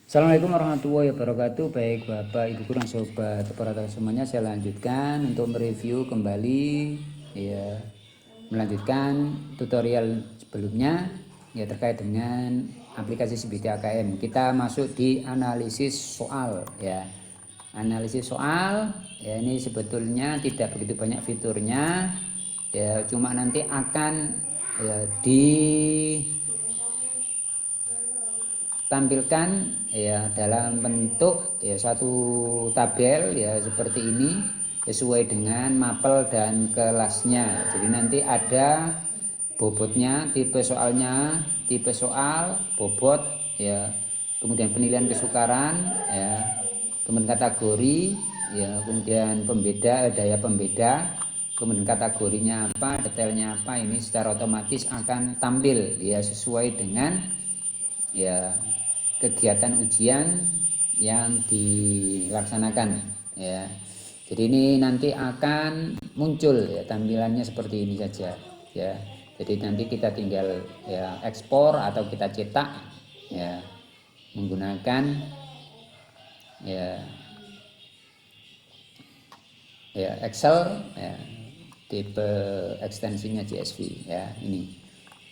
Assalamualaikum warahmatullahi wabarakatuh. Baik Bapak Ibu Guru dan sobat operator semuanya, saya lanjutkan untuk mereview kembali ya, melanjutkan tutorial sebelumnya ya terkait dengan aplikasi CBT AKM. Kita masuk di analisis soal ya. Analisis soal ya, ini sebetulnya tidak begitu banyak fiturnya ya, cuma nanti akan ya, tampilkan ya dalam bentuk ya satu tabel ya seperti ini sesuai dengan mapel dan kelasnya. Jadi nanti ada bobotnya, tipe soalnya, tipe soal, bobot ya, kemudian penilaian kesukaran ya, kemudian kategori ya, kemudian pembeda, daya pembeda, kemudian kategorinya apa, detailnya apa, ini secara otomatis akan tampil ya sesuai dengan ya kegiatan ujian yang dilaksanakan ya. Jadi ini nanti akan muncul ya tampilannya seperti ini saja ya. Jadi nanti kita tinggal ya ekspor atau kita cetak ya menggunakan ya Excel ya, tipe ekstensinya CSV ya ini.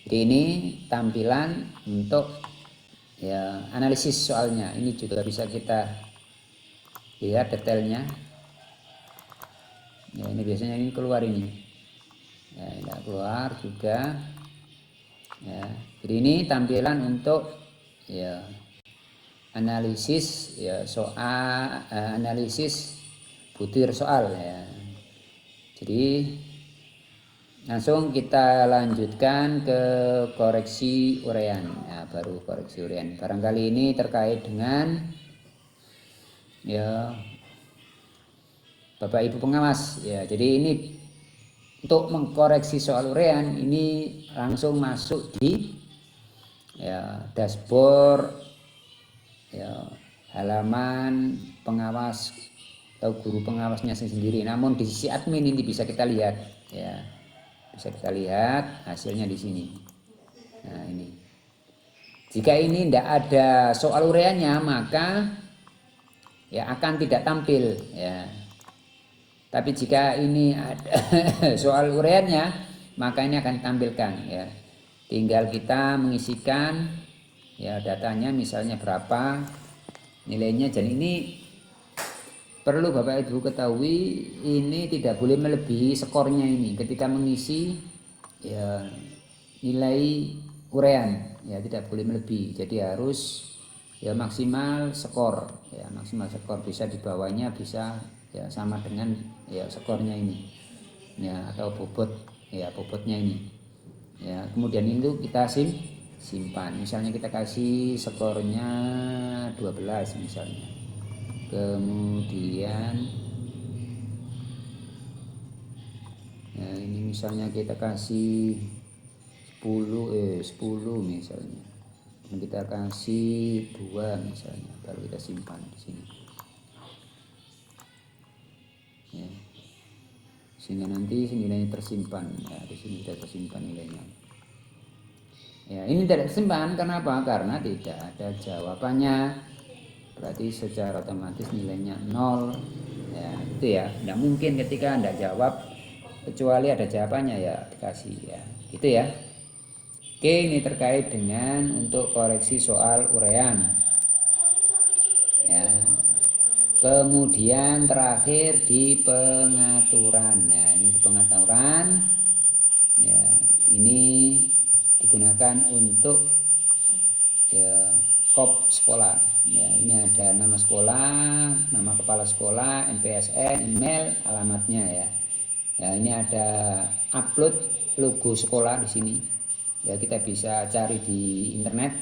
Jadi ini tampilan untuk ya analisis soalnya. Ini juga bisa kita lihat detailnya ya, ini biasanya ini keluar ini ya, tidak keluar juga ya. Jadi ini tampilan untuk ya analisis ya soal, analisis butir soal ya. Jadi langsung kita lanjutkan ke koreksi urean ya, baru koreksi urean. Barangkali ini terkait dengan ya Bapak Ibu pengawas ya. Jadi ini untuk mengkoreksi soal urean ini langsung masuk di ya dashboard ya, halaman pengawas atau guru pengawasnya sendiri. Namun di sisi admin ini bisa kita lihat ya, bisa kita lihat hasilnya di sini. Nah ini, jika ini tidak ada soal ureannya maka ya akan tidak tampil ya. Tapi jika ini ada soal ureannya maka ini akan ditampilkan ya. Tinggal kita mengisikan ya datanya, misalnya berapa nilainya. Jadi ini perlu Bapak Ibu ketahui, ini tidak boleh melebihi skornya ini ketika mengisi ya nilai urean ya, tidak boleh melebihi. Jadi harus ya maksimal skor ya, maksimal skor. Bisa di bawahnya, bisa ya sama dengan ya skornya ini ya, atau bobot ya, bobotnya ini ya. Kemudian itu kita simpan, misalnya kita kasih skornya 12 misalnya. Kemudian ya ini misalnya kita kasih 10 misalnya, dan kita kasih 2 misalnya, baru kita simpan di sini ya, sehingga nanti nilainya tersimpan ya, di sini sudah tersimpan nilainya ya. Ini tidak tersimpan karena apa? Karena tidak ada jawabannya, berarti secara otomatis nilainya 0 ya. Itu ya, tidak mungkin ketika Anda jawab kecuali ada jawabannya ya dikasih ya, gitu ya. Oke, ini terkait dengan untuk koreksi soal urean ya. Kemudian terakhir di pengaturan. Nah ini di pengaturan ya, ini digunakan untuk ya kop sekolah ya. Ini ada nama sekolah, nama kepala sekolah, NPSN, email, alamatnya ya. Ya ini ada upload logo sekolah di sini ya, kita bisa cari di internet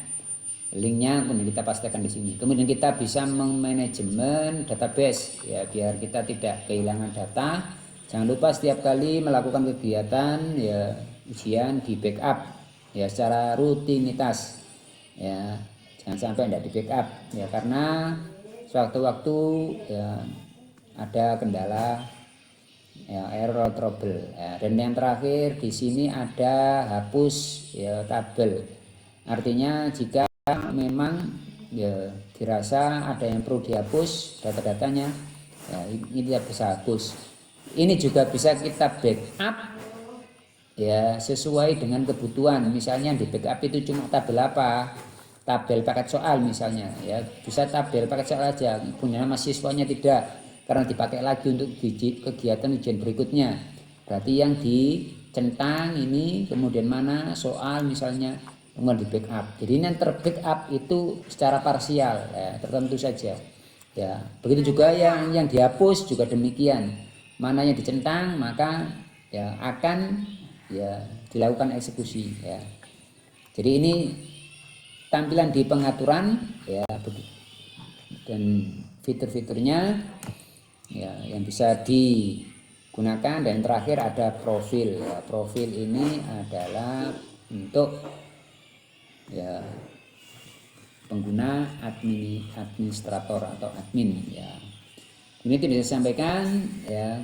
linknya, kemudian kita pastikan di sini. Kemudian kita bisa memanajemen database ya, biar kita tidak kehilangan data. Jangan lupa setiap kali melakukan kegiatan ya ujian di backup ya secara rutinitas ya. Jangan sampai tidak di backup ya, karena sewaktu-waktu ya ada kendala ya, error trouble ya. Dan yang terakhir di sini ada hapus ya tabel. Artinya jika memang ya dirasa ada yang perlu dihapus data-datanya, ya ini tidak bisa hapus. Ini juga bisa kita backup ya sesuai dengan kebutuhan. Misalnya di backup itu cuma tabel apa, tabel paket soal misalnya, ya bisa tabel paket soal aja, punya nama siswanya tidak, karena dipakai lagi untuk kegiatan ujian berikutnya. Berarti yang dicentang ini kemudian mana soal misalnya, kemudian di backup. Jadi ini yang terbackup itu secara parsial, ya, tertentu saja. Ya, begitu juga yang dihapus juga demikian. Mana yang dicentang maka ya akan ya dilakukan eksekusi, ya. Jadi ini tampilan di pengaturan ya, dan fitur-fiturnya ya yang bisa digunakan. Dan terakhir ada profil, ya. Profil ini adalah untuk ya pengguna administrator atau admin, ya. Ini tidak bisa sampaikan ya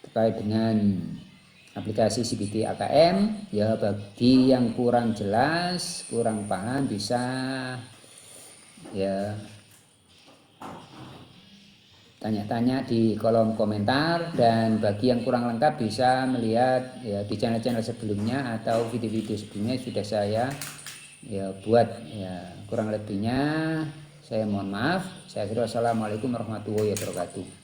terkait dengan aplikasi CPT AKM. Ya bagi yang kurang jelas, kurang paham bisa ya tanya-tanya di kolom komentar, dan bagi yang kurang lengkap bisa melihat ya di channel-channel sebelumnya atau video-video sebelumnya sudah saya ya buat. Ya kurang lebihnya saya mohon maaf. Saya kira wassalamualaikum warahmatullahi wabarakatuh.